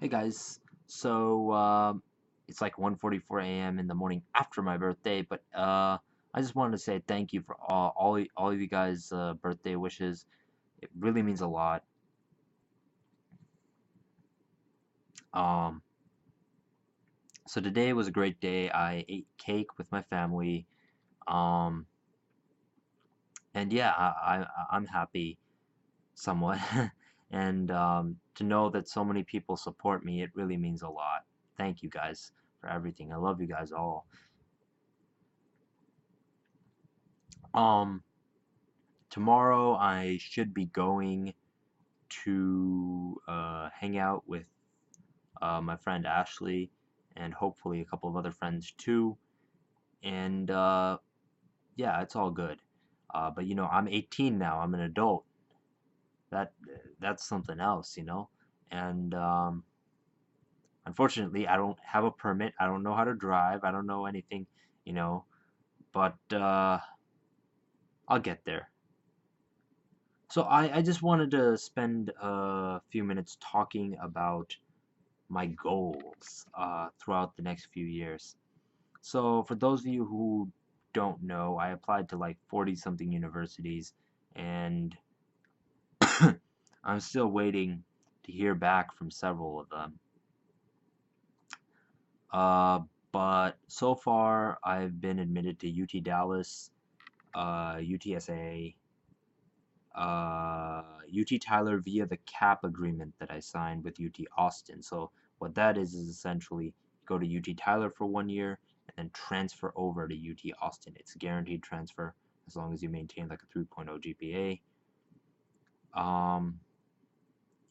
Hey guys, so it's like 1:44 a.m. in the morning after my birthday, but I just wanted to say thank you for all of you guys' birthday wishes. It really means a lot. Um, so today was a great day. I ate cake with my family, um, and yeah, I'm happy somewhat, and to know that so many people support me, it really means a lot. Thank you guys for everything. I love you guys all. Um, Tomorrow I should be going to hang out with my friend Ashley and hopefully a couple of other friends too. And yeah, it's all good. But I'm 18 now. I'm an adult. That that's something else. And unfortunately, I don't have a permit. I don't know how to drive. I don't know anything, you know. But I'll get there. So I just wanted to spend a few minutes talking about my goals throughout the next few years. So, for those of you who don't know, I applied to like 40 something universities and I'm still waiting to hear back from several of them. Uh, but so far, I've been admitted to UT Dallas, UTSA, UT Tyler via the CAP agreement that I signed with UT Austin. So what that is essentially go to UT Tyler for 1 year and then transfer over to UT Austin. It's a guaranteed transfer as long as you maintain like a 3.0 GPA.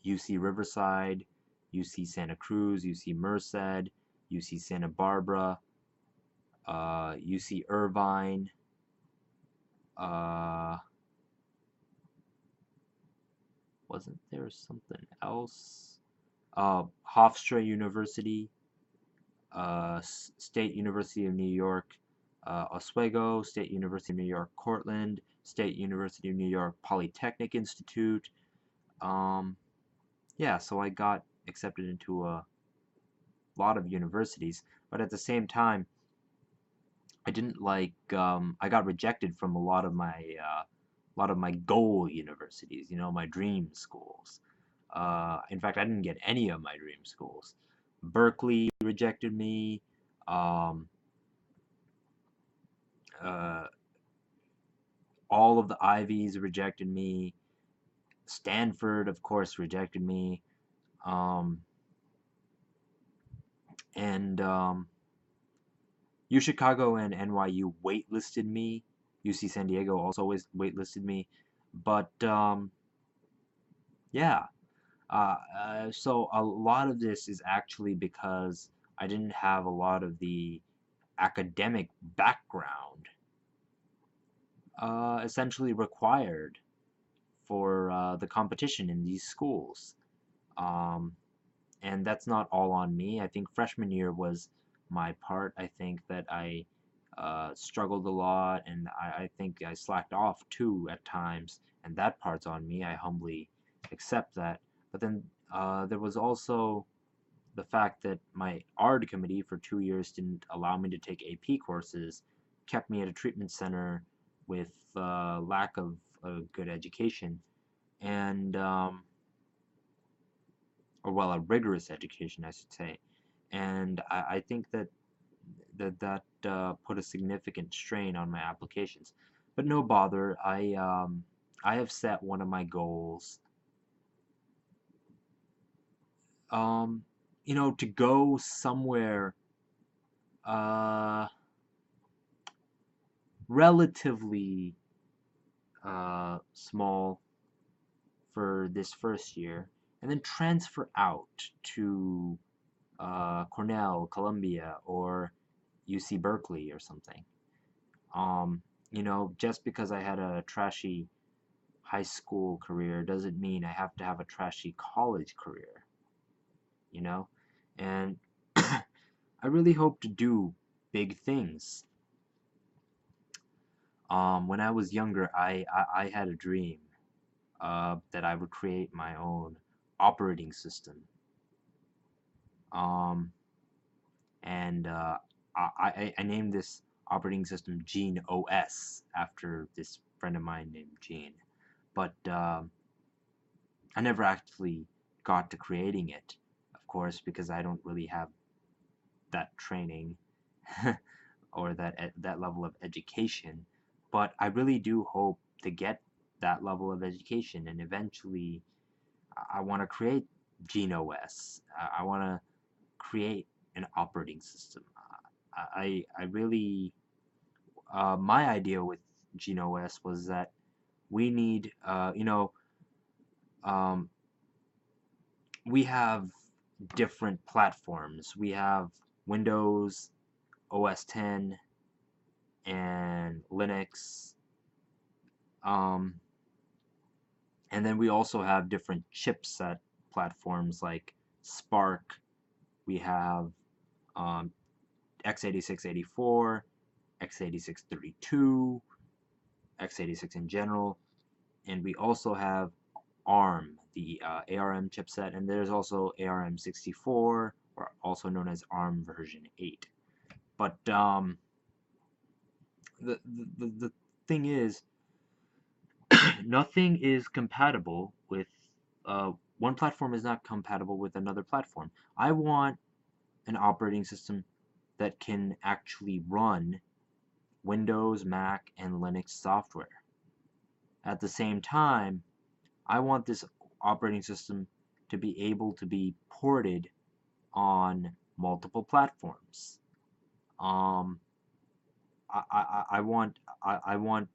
UC Riverside, UC Santa Cruz, UC Merced, UC Santa Barbara, UC Irvine, uh, wasn't there something else? Hofstra University, State University of New York, Oswego, State University of New York, Cortland, State University of New York Polytechnic Institute. Um, yeah, so I got accepted into a lot of universities, but at the same time, I didn't like. I got rejected from a lot of my goal universities. My dream schools. In fact, I didn't get any of my dream schools. Berkeley rejected me. Um, uh, all of the Ivies rejected me. Stanford, of course, rejected me. Um, and U Chicago and NYU waitlisted me. UC San Diego also waitlisted me. But yeah, so a lot of this is actually because I didn't have a lot of the academic background essentially required for the competition in these schools. Um, and that's not all on me. I think freshman year was my part. I think that I struggled a lot, and I think I slacked off too at times, and that part's on me. I humbly accept that. But then there was also the fact that my ARD committee for 2 years didn't allow me to take AP courses, kept me at a treatment center with lack of a good education, and or well, a rigorous education, I should say. And I think that put a significant strain on my applications. But no bother. I have set one of my goals. Um, to go somewhere uh relatively small for this first year, and then transfer out to Cornell, Columbia, or UC Berkeley or something. Just because I had a trashy high school career doesn't mean I have to have a trashy college career, you know? And I really hope to do big things. When I was younger, I had a dream that I would create my own operating system. Um, and I named this operating system Gene OS after this friend of mine named Gene. But I never actually got to creating it, of course, because I don't really have that training or that level of education. But I really do hope to get that level of education, and eventually I want to create GeneOS. I want to create an operating system. I really my idea with GeneOS was that we need um, we have different platforms. We have Windows, OS 10, and Linux. Um, and then we also have different chipset platforms like Spark. We have um, x86-84, x86-32, x86 in general, and we also have ARM, the ARM chipset, and there's also ARM64, or also known as ARM version 8. But the thing is, nothing is compatible with one platform is not compatible with another platform. I want an operating system that can actually run Windows, Mac, and Linux software. At the same time, I want this operating system to be able to be ported on multiple platforms. Um, I want uh, I want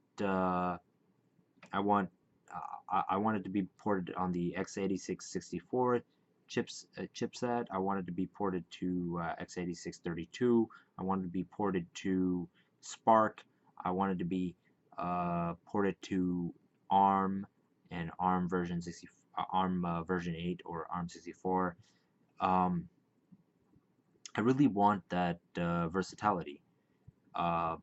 I want it to be ported on the x86-64 chipset. I want it to be ported to x86-32. I want it to be ported to Spark. I want it to be ported to ARM and ARM version 60, ARM version 8 or ARM 64. Um, I really want that versatility. Uh,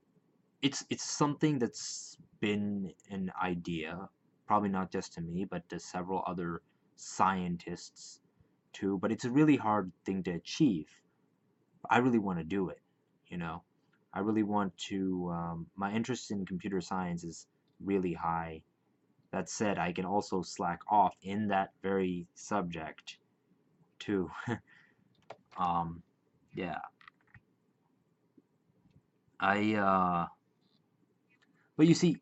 it's something that's been an idea, probably not just to me, but to several other scientists too. But it's a really hard thing to achieve. I really want to do it, you know. I really want to. My interest in computer science is really high. That said, I can also slack off in that very subject too. um, yeah, I. But you see,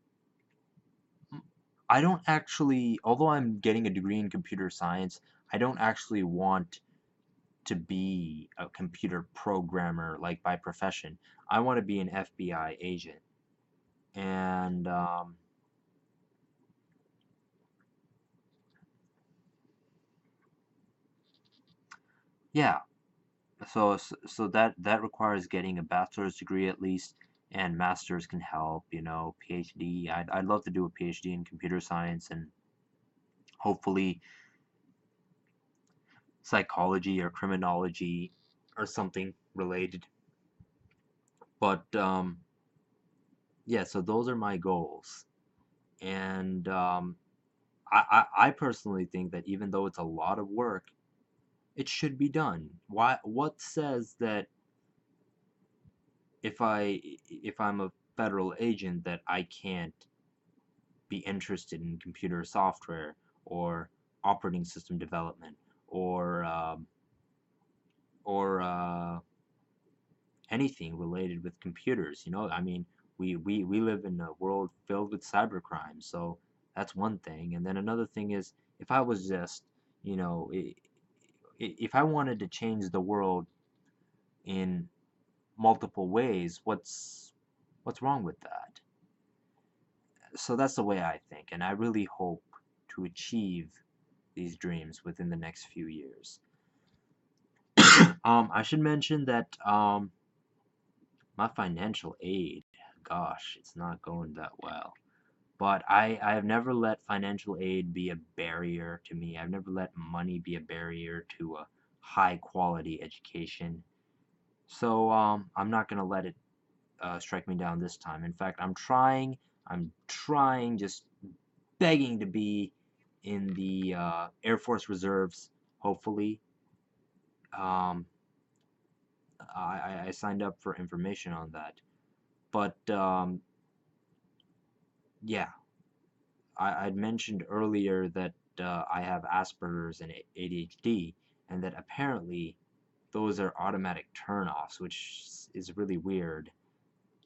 I don't actually, although I'm getting a degree in computer science, I don't actually want to be a computer programmer like by profession. I want to be an FBI agent. And yeah, so that requires getting a bachelor's degree at least, and masters can help, PhD. I'd love to do a PhD in computer science and hopefully psychology or criminology or something related. But yeah, so those are my goals. And I personally think that even though it's a lot of work, it should be done. What says that if I'm a federal agent that I can't be interested in computer software or operating system development or anything related with computers? I mean, we live in a world filled with cybercrime, so that's one thing. And then another thing is, if I was just, you know, if I wanted to change the world in multiple ways, what's wrong with that? So that's the way I think, and I really hope to achieve these dreams within the next few years. I should mention that my financial aid, gosh, it's not going that well. But I have never let financial aid be a barrier to me. I've never let money be a barrier to a high quality education. So I'm not gonna let it strike me down this time. In fact, I'm trying, just begging to be in the Air Force Reserves, hopefully. Um, I signed up for information on that. But yeah, I'd mentioned earlier that I have Asperger's and ADHD, and that apparently those are automatic turnoffs, which is really weird.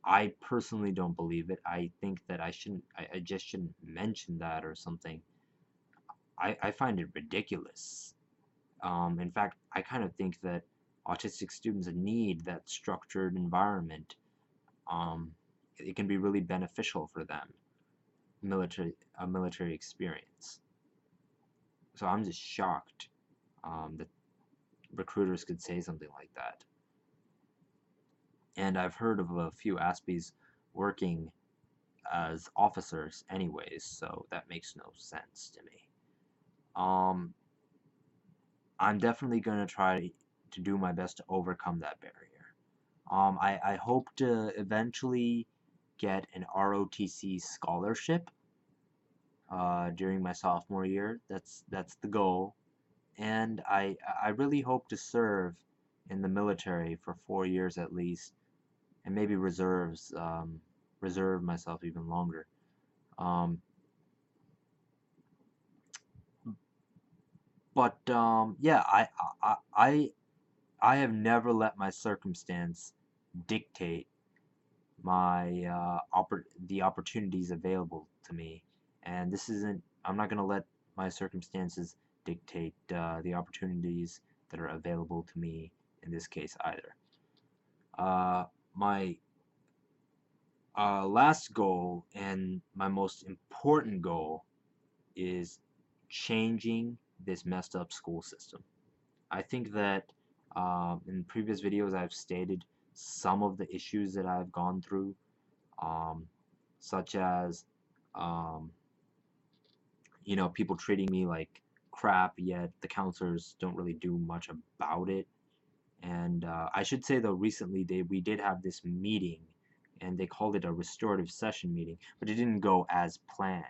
I personally don't believe it. I think that I just shouldn't mention that or something. I find it ridiculous. In fact, I kind of think that autistic students need that structured environment. Um, it can be really beneficial for them, a military experience. So I'm just shocked that recruiters could say something like that. And I've heard of a few Aspies working as officers anyways, so that makes no sense to me. Um, I'm definitely going to try to do my best to overcome that barrier. I hope to eventually get an ROTC scholarship during my sophomore year. That's the goal, and I really hope to serve in the military for 4 years at least, and maybe reserve myself even longer. Um, yeah, I I have never let my circumstance dictate the opportunities available to me, and this isn't. I'm not gonna let my circumstances dictate the opportunities that are available to me in this case either. My last goal and my most important goal is changing this messed up school system. I think that in previous videos I've stated some of the issues that I've gone through, um, such as um, people treating me like crap, yet the counselors don't really do much about it. And I should say though, recently we did have this meeting, and they called it a restorative session meeting, but it didn't go as planned.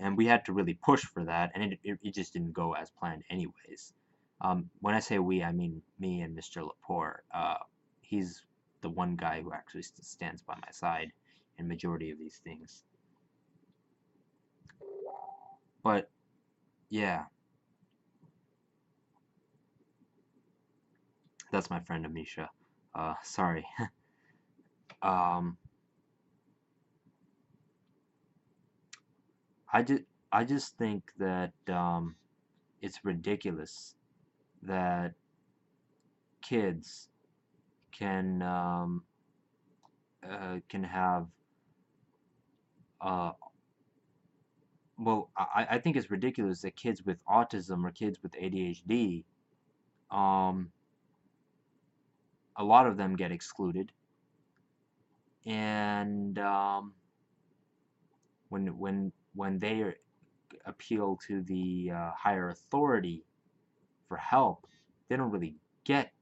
And we had to really push for that, and it just didn't go as planned anyways. When I say we, I mean me and Mr. Laporte. He's the one guy who actually stands by my side in majority of these things. But yeah, that's my friend Amisha. Sorry. um, I just I just think that it's ridiculous that kids can can have uh, well, I think it's ridiculous that kids with autism or kids with ADHD, um, a lot of them get excluded, and when they appeal to the higher authority for help, they don't really get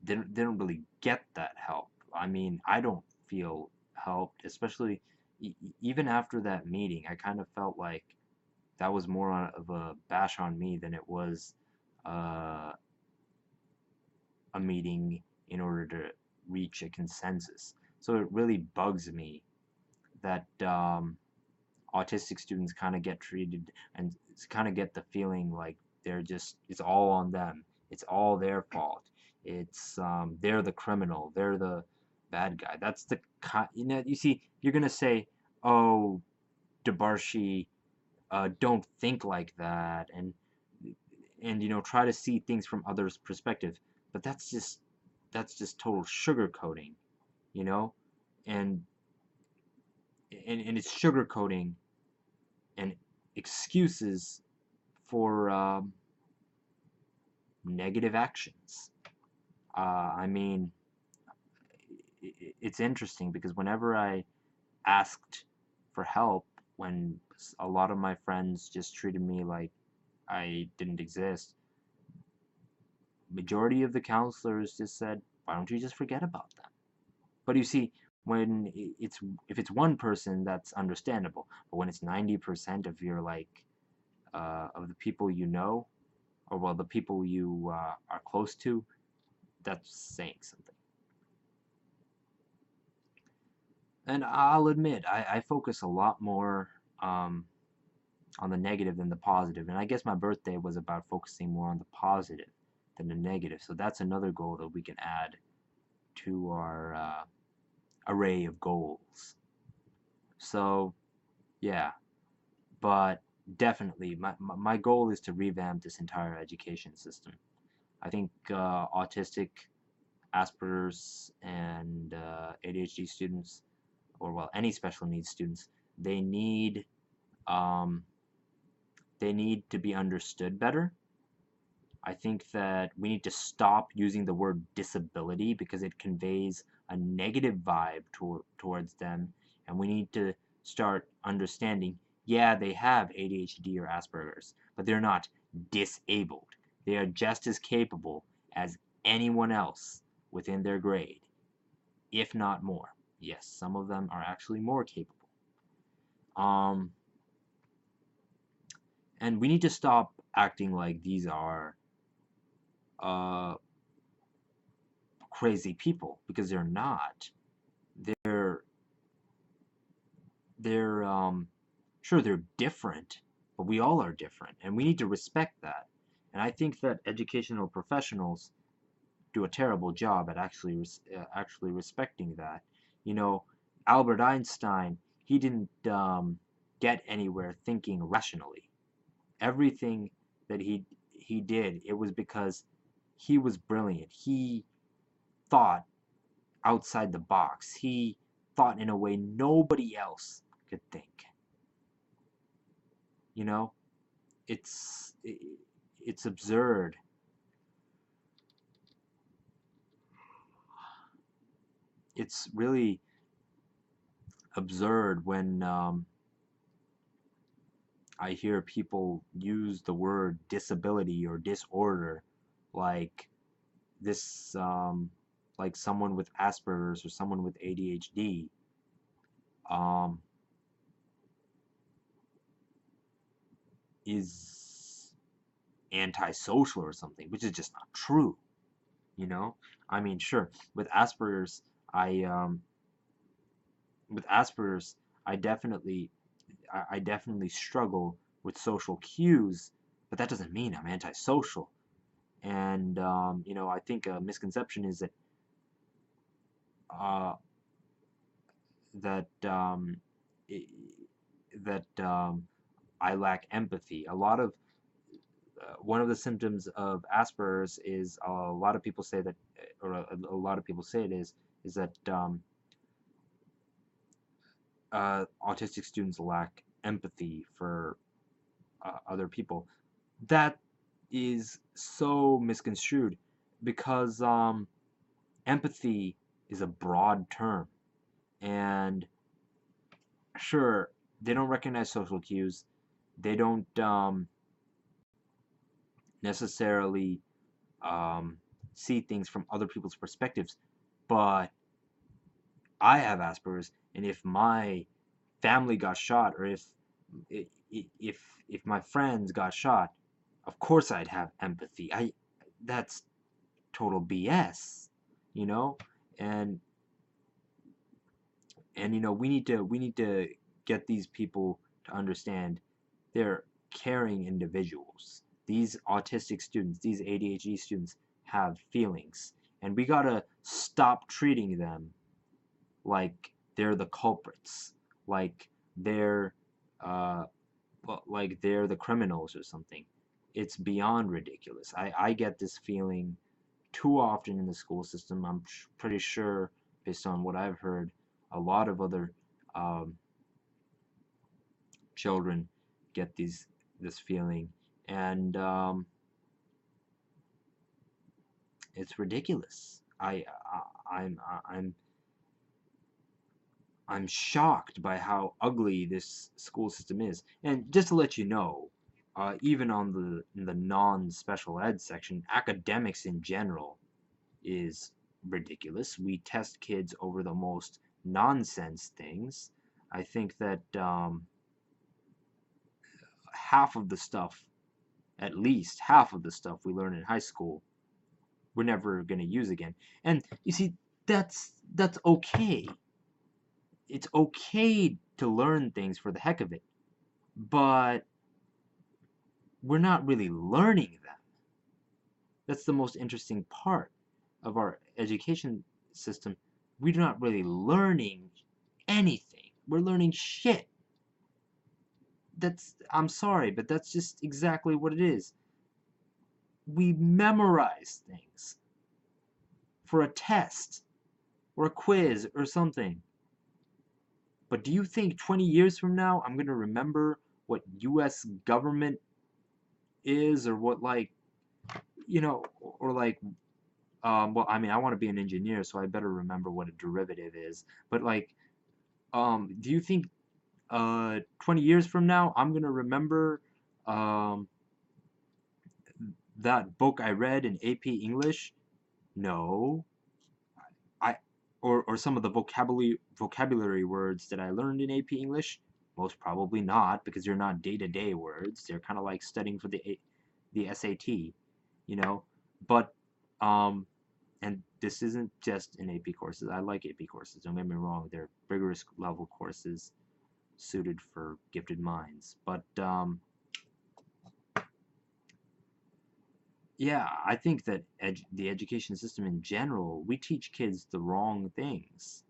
they don't really get that help. I mean, I don't feel helped, especially even after that meeting. I kind of felt like that was more of a bash on me than it was uh, a meeting in order to reach a consensus. So it really bugs me that autistic students kind of get treated and kind of get the feeling like it's all on them. It's all their fault. It's they're the criminal. They're the bad guy. That's the you see, you're gonna say, oh, Debarshi, don't think like that, and try to see things from others' perspective. But that's just total sugarcoating, you know, and and it's sugarcoating and excuses for negative actions. I mean, it's interesting because whenever I asked for help, when a lot of my friends just treated me like I didn't exist, majority of the counselors just said, "Why don't you just forget about them?" But you see, when if it's one person, that's understandable. But when it's 90% of your of the people you know, or well, the people you are close to, that's saying something. And I'll admit, I focus a lot more um, on the negative than the positive. And I guess my birthday was about focusing more on the positive than the negative. So that's another goal that we can add to our array of goals. So, yeah, but definitely, my goal is to revamp this entire education system. I think autistic, Asperger's, and ADHD students, or well, any special needs students, they need um, they need to be understood better. I think that we need to stop using the word disability because it conveys a negative vibe towards them, and we need to start understanding, yeah, they have ADHD or Asperger's, but they're not disabled. They are just as capable as anyone else within their grade, if not more. Yes, some of them are actually more capable. Um, and we need to stop acting like these are uh, crazy people because they're not. They're they're sure they're different, but we all are different, and we need to respect that. And I think that educational professionals do a terrible job at actually respecting that. You know, Albert Einstein, he didn't get anywhere thinking rationally. Everything that he did, it was because he was brilliant. He thought outside the box. He thought in a way nobody else could think. You know, it's it's absurd. It's really absurd when I hear people use the word disability or disorder like this, like someone with Asperger's or someone with ADHD. Um, is antisocial or something, which is just not true. You know, I mean, sure, with Asperger's, I with Asperger's, I definitely I definitely struggle with social cues, but that doesn't mean I'm antisocial. And you know, I think a misconception is that uh, that i- that I lack empathy. A lot of one of the symptoms of Asperger's is a lot of people say that, or a lot of people say it is that autistic students lack empathy for other people. That is so misconstrued because empathy is a broad term, and sure, they don't recognize social cues. They don't necessarily um, see things from other people's perspectives, but I have Asperger's, and if my family got shot, or if my friends got shot, of course I'd have empathy. I That's total BS, you know, and you know we need to get these people to understand they're caring individuals. These autistic students, these ADHD students have feelings, and we gotta stop treating them like they're the culprits, like they're uh, like they're the criminals or something. It's beyond ridiculous. I get this feeling too often in the school system. I'm pretty sure, based on what I've heard, a lot of other um, children get this feeling, and it's ridiculous. I'm I'm shocked by how ugly this school system is. And just to let you know, even on the non-special ed section, academics in general is ridiculous. We test kids over the most nonsense things. I think that half of the stuff at least half of the stuff we learn in high school we're never going to use again. And you see, that's okay. It's okay to learn things for the heck of it, but we're not really learning them. That's the most interesting part of our education system. We're not really learning anything. We're learning shit. I'm sorry, but that's just exactly what it is. We memorize things for a test or a quiz or something. But do you think 20 years from now I'm going to remember what US government is, or what, like, or like, well, I mean, I want to be an engineer, so I better remember what a derivative is. But like, do you think 20 years from now I'm going to remember um, that book I read in AP English? No. I or some of the vocabulary words that I learned in AP English? Most probably not, because they're not day-to-day words. They're kind of like studying for the SAT, you know. But and this isn't just in AP courses. I like AP courses. Don't get me wrong. They're rigorous level courses suited for gifted minds. But yeah, I think that the education system in general, we teach kids the wrong things.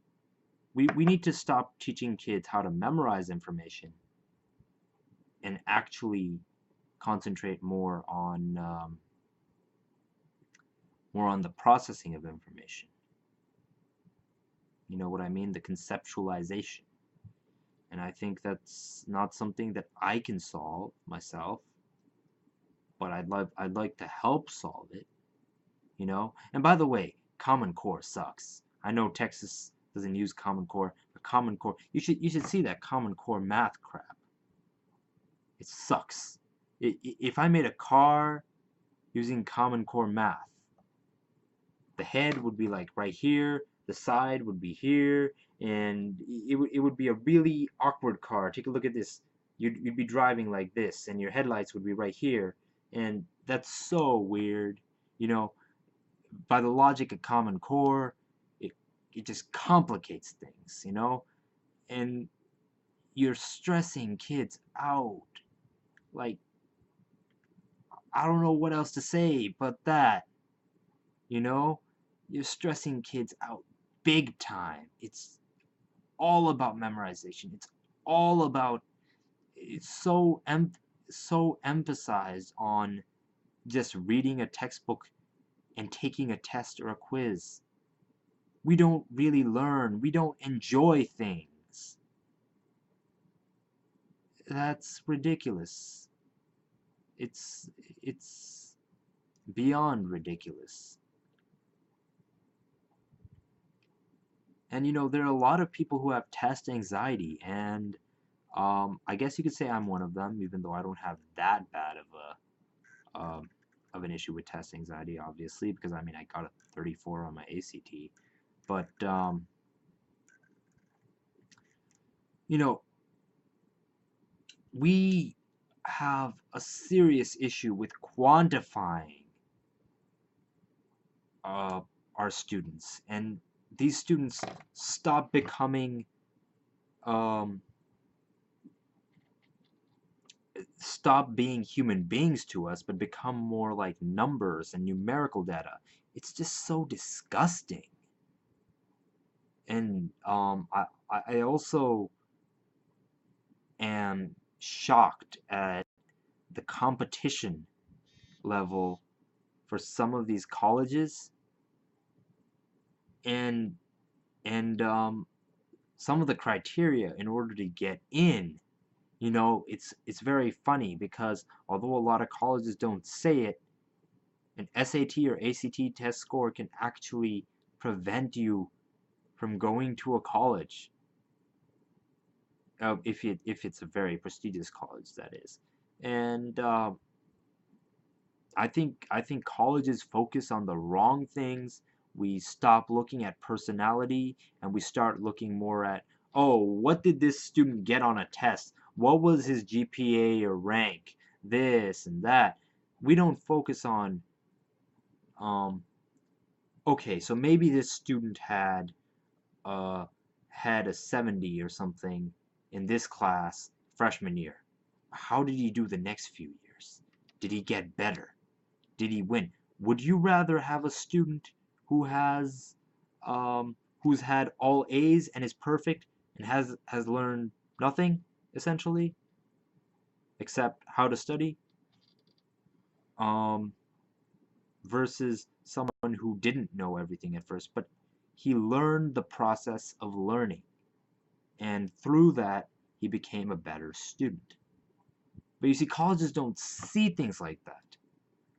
We need to stop teaching kids how to memorize information and actually concentrate more on the processing of information. You know what I mean? The conceptualization. And I think that's not something that I can solve myself, but I'd like to help solve it, you know? And by the way, Common Core sucks. I know Texas doesn't use Common Core, but Common Core, you should see that Common Core math crap. It sucks. If I made a car using Common Core math, the head would be like right here, the side would be here, and it would be a really awkward car. Take a look at this. You'd be driving like this, and your headlights would be right here, and that's so weird. You know, by the logic of Common Core, it it just complicates things. You know, and you're stressing kids out. Like, I don't know what else to say but that. You know, you're stressing kids out big time. It's all about memorization. It's all about, it's so emphasized on just reading a textbook and taking a test or a quiz. We don't really learn. We don't enjoy things. That's ridiculous. It's it's beyond ridiculous. And there are a lot of people who have test anxiety, and I guess you could say I'm one of them, even though I don't have that bad of an issue with test anxiety, obviously, because I mean I got a 34 on my ACT. But you know, we have a serious issue with quantifying uh, our students, and these students stop becoming um, stop being human beings to us, but become more like numbers and numerical data. It's just so disgusting. And I also am shocked at the competition level for some of these colleges, and and some of the criteria in order to get in. It's very funny, because although a lot of colleges don't say it, an SAT or ACT test score can actually prevent you from going to a college, if it's a very prestigious college, that is. And I think colleges focus on the wrong things. We stop looking at personality, and we start looking more at, oh, what did this student get on a test? What was his GPA or rank? This and that. we don't focus on, um, okay, so maybe this student uh, had a 70 or something in this class freshman year. How did he do the next few years? Did he get better? Did he win? Would you rather have a student who has who's had all A's and is perfect and has learned nothing essentially except how to study, um, versus someone who didn't know everything at first, but he learned the process of learning, and through that he became a better student. But you see, colleges don't see things like that.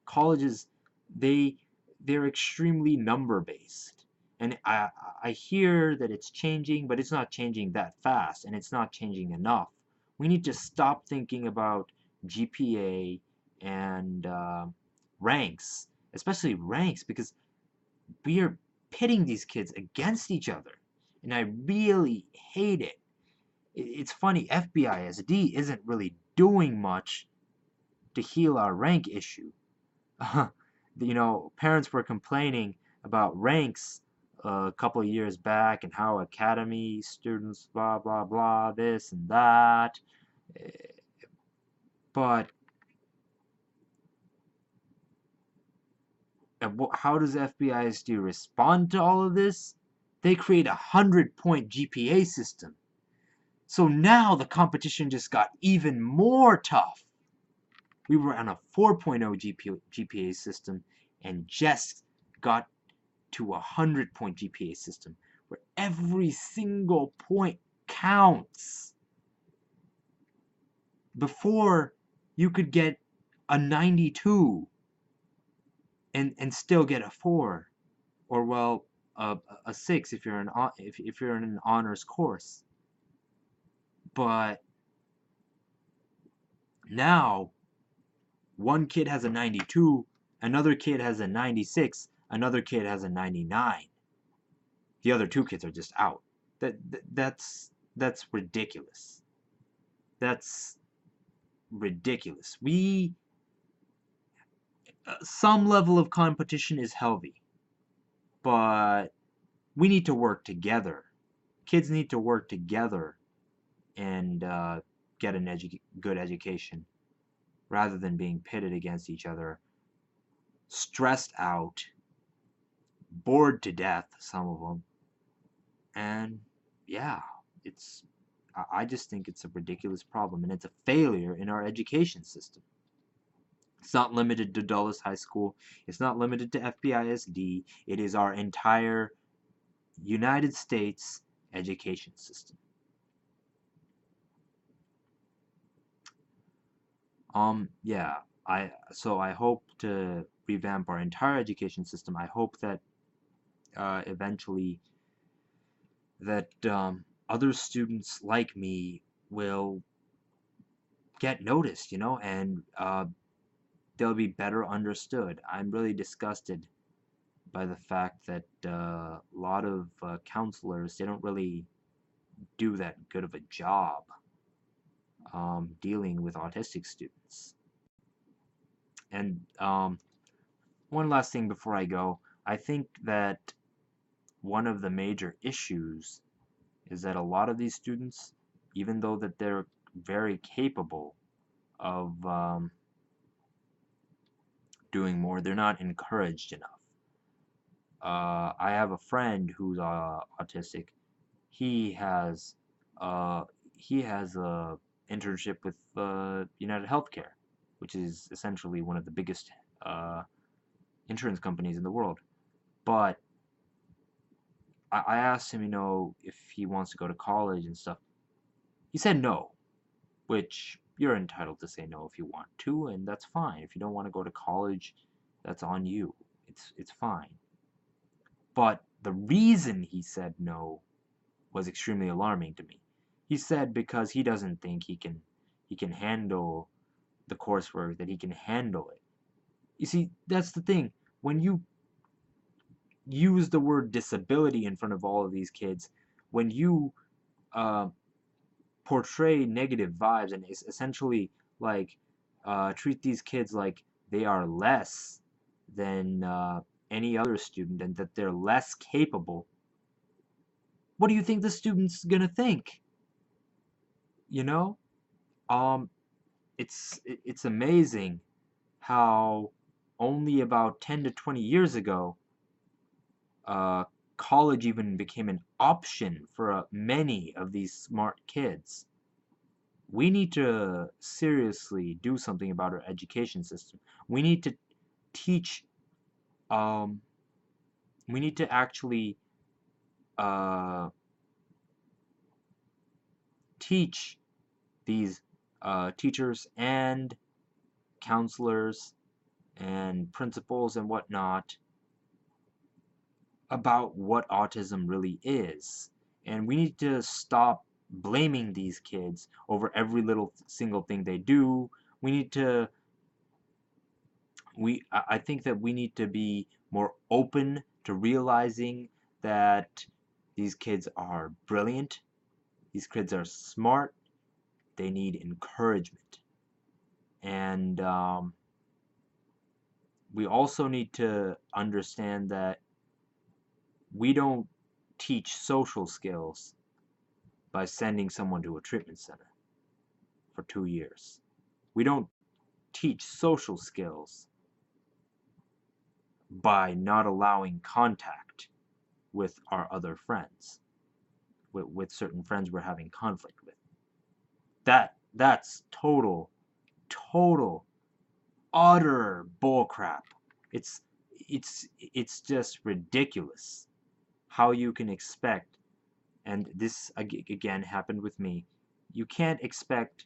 Colleges, they they're extremely number based, and I hear that it's changing, but it's not changing that fast, and it's not changing enough. We need to stop thinking about GPA and ranks, especially ranks, because we are pitting these kids against each other, and I really hate it. It's funny, FBISD isn't really doing much to heal our rank issue. Parents were complaining about ranks a couple of years back and how academy students, blah, blah, blah, this and that. Eh, But how does FBISD respond to all of this? They create a 100-point GPA system. So now the competition just got even more tough. We were on a 4.0 GPA system and just got to a 100-point GPA system where every single point counts. Before, you could get a 92 and still get a 4, or well, a 6 if you're if you're in an honors course. But now one kid has a 92, another kid has a 96, another kid has a 99. The other two kids are just out. That's ridiculous. That's ridiculous. Some level of competition is healthy, but we need to work together. Kids need to work together and get a good education rather than being pitted against each other, stressed out, bored to death, some of them. And yeah, it's I just think it's a ridiculous problem, and it's a failure in our education system. It's not limited to Dulles High School. It's not limited to FBISD. It is our entire United States education system. Yeah, I hope to revamp our entire education system. I hope that eventually that other students like me will get noticed, and they'll be better understood. I'm really disgusted by the fact that a lot of counselors, they don't really do that good of a job dealing with autistic students. And one last thing before I go, I think that one of the major issues is that a lot of these students, even though that they're very capable of doing more, they're not encouraged enough. I have a friend who's autistic. He has uh, he has a internship with United Healthcare, which is essentially one of the biggest uh, insurance companies in the world. But I asked him, if he wants to go to college and stuff. He said no, which you're entitled to say no if you want to, and that's fine. If you don't want to go to college, that's on you. It's fine. But the reason he said no was extremely alarming to me. He said because he doesn't think he can handle the coursework, that he can handle it. You see, that's the thing. When you use the word disability in front of all of these kids, when you uh, portray negative vibes and essentially like treat these kids like they are less than any other student and that they're less capable, what do you think the student's gonna think? You know, um, it's amazing how only about 10 to 20 years ago, uh, college even became an option for many of these smart kids. We need to seriously do something about our education system. We need to teach, um, we need to actually uh, teach these teachers and counselors and principals and whatnot about what autism really is. And we need to stop blaming these kids over every little single thing they do. We need to, I think that we need to be more open to realizing that these kids are brilliant, these kids are smart, they need encouragement. And we also need to understand that we don't teach social skills by sending someone to a treatment center for 2 years. We don't teach social skills by not allowing contact with our other friends, with certain friends we're having conflict with. That's total, utter bullcrap. It's it's just ridiculous how you can expect, and this again happened with me. You can't expect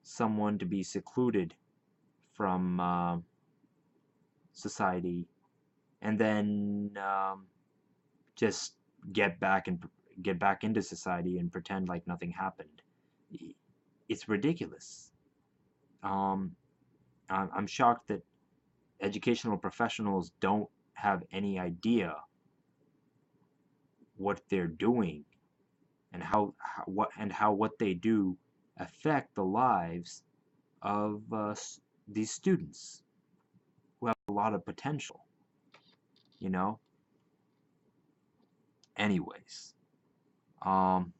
someone to be secluded from society and then just get back and get back into society and pretend like nothing happened. It's ridiculous. Um, I'm shocked that educational professionals don't have any idea what they're doing and how what they do affect the lives of these students who have a lot of potential, you know. Anyways, um,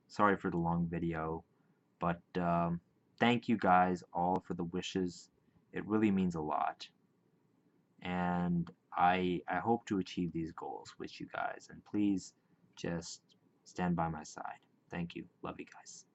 sorry for the long video, but thank you guys all for the wishes. It really means a lot, and I hope to achieve these goals with you guys. And please just stand by my side. Thank you. Love you guys.